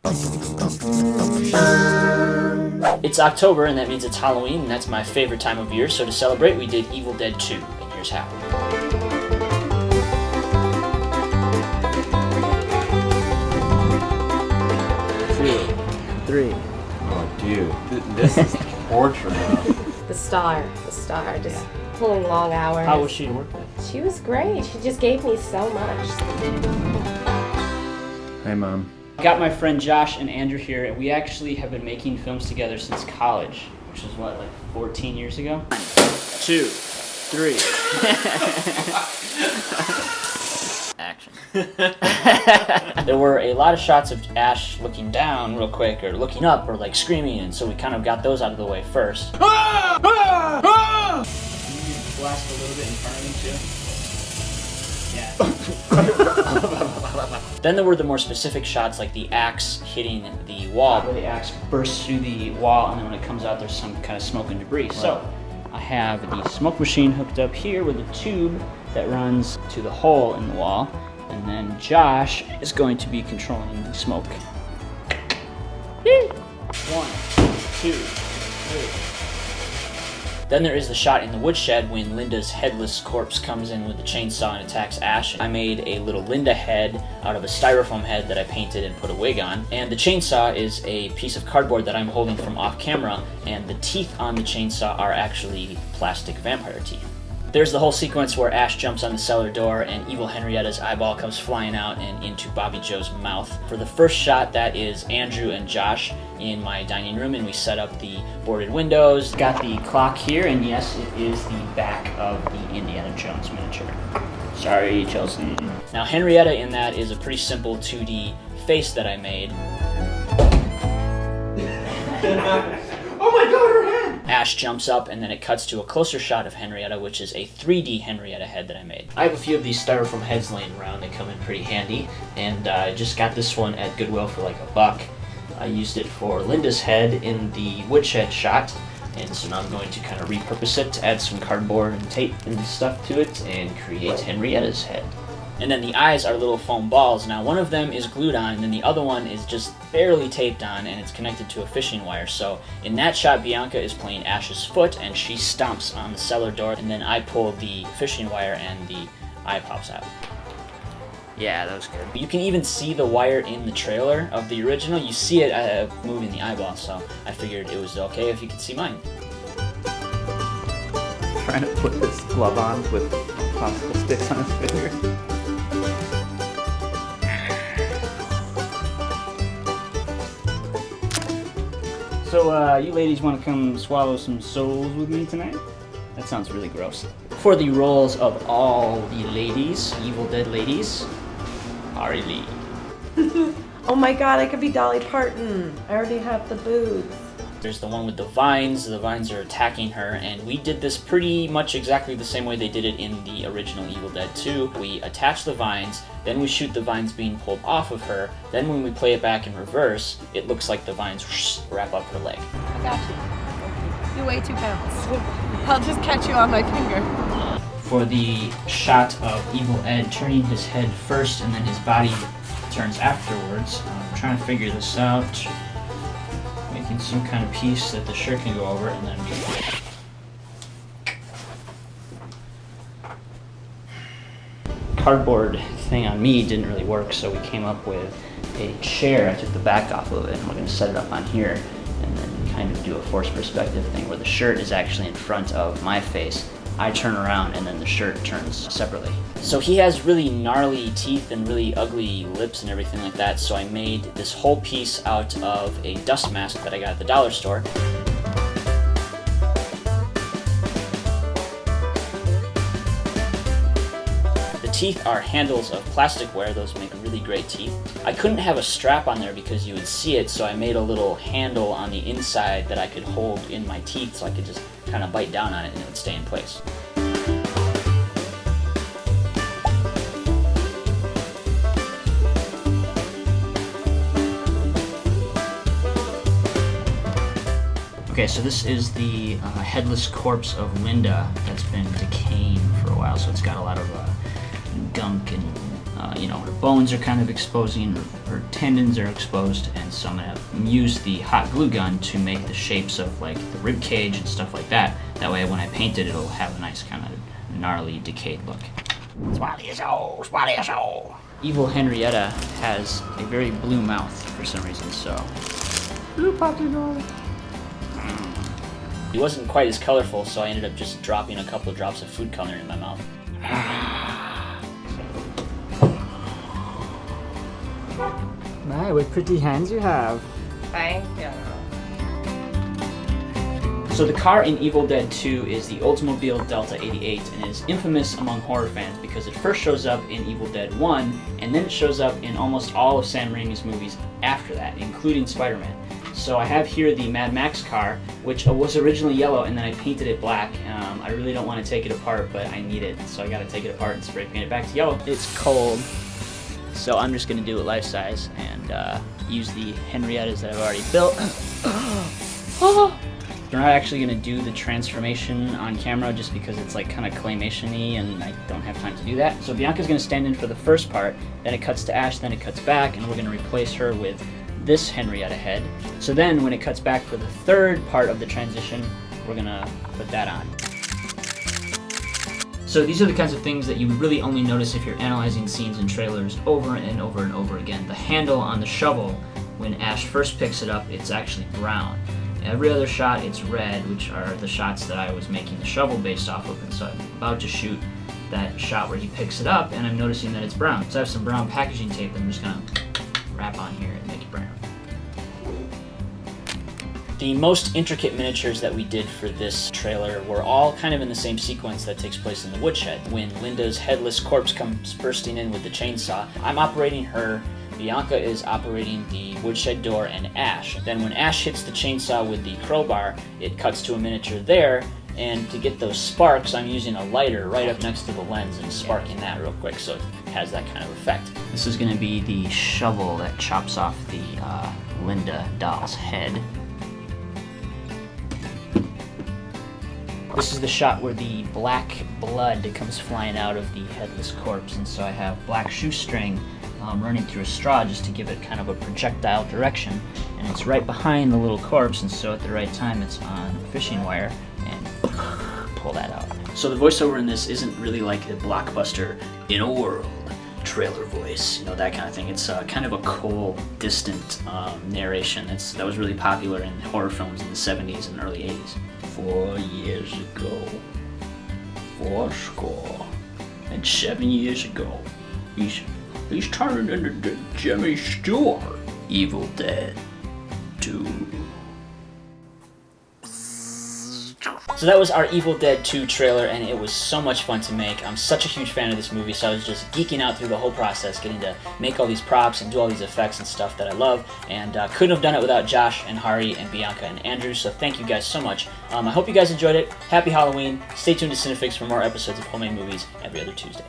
It's October, and that means it's Halloween, and that's my favorite time of year, so to celebrate, we did Evil Dead 2, and here's how. Two, three. Oh, dude, this is torture now. The star, just pulling long hours. How was she to work with? She was great. She just gave me so much. Hey, Mom. Got my friend Josh and Andrew here, and we actually have been making films together since college, which is what, like 14 years ago? 1, 2, 3. Action. There were a lot of shots of Ash looking down real quick, or looking up, or like screaming, and so we kind of got those out of the way first. Can you blast a little bit in front of me too? Yeah. Then there were the more specific shots, like the axe hitting the wall, where the axe bursts through the wall, and then when it comes out, there's some kind of smoke and debris. Right. So I have the smoke machine hooked up here with a tube that runs to the hole in the wall, and then Josh is going to be controlling the smoke. 1, 2, 3. Then there is the shot in the woodshed when Linda's headless corpse comes in with the chainsaw and attacks Ash. I made a little Linda head out of a styrofoam head that I painted and put a wig on. And the chainsaw is a piece of cardboard that I'm holding from off camera, and the teeth on the chainsaw are actually plastic vampire teeth. There's the whole sequence where Ash jumps on the cellar door and evil Henrietta's eyeball comes flying out and into Bobby Joe's mouth. For the first shot, that is Andrew and Josh in my dining room, and we set up the boarded windows. Got the clock here, and yes, it is the back of the Indiana Jones miniature. Sorry, Chelsea. Now, Henrietta in that is a pretty simple 2D face that I made. Oh my god, her head! Ash jumps up, and then it cuts to a closer shot of Henrietta, which is a 3D Henrietta head that I made. I have a few of these styrofoam heads laying around. They come in pretty handy, and I just got this one at Goodwill for like $1. I used it for Linda's head in the woodshed shot, and so now I'm going to kind of repurpose it to add some cardboard and tape and stuff to it and create Henrietta's head. And then the eyes are little foam balls. Now one of them is glued on, and then the other one is just barely taped on, and it's connected to a fishing wire. So in that shot, Bianca is playing Ash's foot, and she stomps on the cellar door, and then I pull the fishing wire, and the eye pops out. Yeah, that was good. You can even see the wire in the trailer of the original. You see it moving the eyeball, so I figured it was okay if you could see mine. Trying to put this glove on with popsicle sticks on his finger. So, you ladies want to come swallow some souls with me tonight? That sounds really gross. For the roles of all the ladies, Evil Dead ladies, Ari Lee. Oh my god, I could be Dolly Parton. I already have the boobs. There's the one with the vines. The vines are attacking her, and we did this pretty much exactly the same way they did it in the original Evil Dead 2. We attach the vines, then we shoot the vines being pulled off of her, then when we play it back in reverse, it looks like the vines wrap up her leg. I got you. You weigh 2 pounds. I'll just catch you on my finger. For the shot of Evil Ed turning his head first and then his body turns afterwards, I'm trying to figure this out. Making some kind of piece that the shirt can go over, and then cardboard thing on me didn't really work, so we came up with a chair. I took the back off of it, and we're going to set it up on here and then kind of do a forced perspective thing where the shirt is actually in front of my face. I turn around, and then the shirt turns separately. So he has really gnarly teeth and really ugly lips and everything like that, so I made this whole piece out of a dust mask that I got at the dollar store. The teeth are handles of plasticware. Those make really great teeth. I couldn't have a strap on there because you would see it, so I made a little handle on the inside that I could hold in my teeth so I could just kind of bite down on it and it would stay in place. Okay, so this is the headless corpse of Linda that's been decaying for a while, so it's got a lot of gunk and her bones are kind of exposing, her tendons are exposed, and so I'm gonna use the hot glue gun to make the shapes of like the rib cage and stuff like that. That way when I paint it, it'll have a nice kind of gnarly, decayed look. Evil Henrietta has a very blue mouth for some reason, so. He wasn't quite as colorful, so I ended up just dropping a couple of drops of food coloring in my mouth. My, what pretty hands you have. Thank you. So the car in Evil Dead 2 is the Oldsmobile Delta 88 and is infamous among horror fans because it first shows up in Evil Dead 1 and then it shows up in almost all of Sam Raimi's movies after that, including Spider-Man. So I have here the Mad Max car, which was originally yellow and then I painted it black. I really don't want to take it apart, but I need it, so I gotta take it apart and spray paint it back to yellow. It's cold, so I'm just gonna do it life size and use the Henriettas that I've already built. We're not actually going to do the transformation on camera just because it's like kind of claymation-y and I don't have time to do that. So Bianca's going to stand in for the first part, then it cuts to Ash, then it cuts back, and we're going to replace her with this Henrietta head. So then when it cuts back for the third part of the transition, we're going to put that on. So these are the kinds of things that you would really only notice if you're analyzing scenes and trailers over and over and over again. The handle on the shovel, when Ash first picks it up, it's actually brown. Every other shot, it's red, which are the shots that I was making the shovel based off of, and so I'm about to shoot that shot where he picks it up, and I'm noticing that it's brown. So I have some brown packaging tape that I'm just gonna wrap on here and make it brown. The most intricate miniatures that we did for this trailer were all kind of in the same sequence that takes place in the woodshed. When Linda's headless corpse comes bursting in with the chainsaw, I'm operating her, Bianca is operating the woodshed door, and Ash. Then when Ash hits the chainsaw with the crowbar, it cuts to a miniature there, and to get those sparks, I'm using a lighter right up next to the lens and sparking that real quick so it has that kind of effect. This is going to be the shovel that chops off the Linda doll's head. This is the shot where the black blood comes flying out of the headless corpse, and so I have black shoestring running through a straw just to give it kind of a projectile direction, and it's right behind the little corpse, and so at the right time it's on fishing wire and pull that out. So the voiceover in this isn't really like a blockbuster in a world trailer voice, that kind of thing. It's kind of a cold, distant narration that was really popular in horror films in the 70s and early 80s. 4 years ago, 7 years ago, he's turning into Jimmy Stewart. Evil Dead 2. So that was our Evil Dead 2 trailer, and it was so much fun to make. I'm such a huge fan of this movie, so I was just geeking out through the whole process, getting to make all these props and do all these effects and stuff that I love, and couldn't have done it without Josh and Hari and Bianca and Andrew, so thank you guys so much. I hope you guys enjoyed it. Happy Halloween. Stay tuned to CineFix for more episodes of homemade movies every other Tuesday.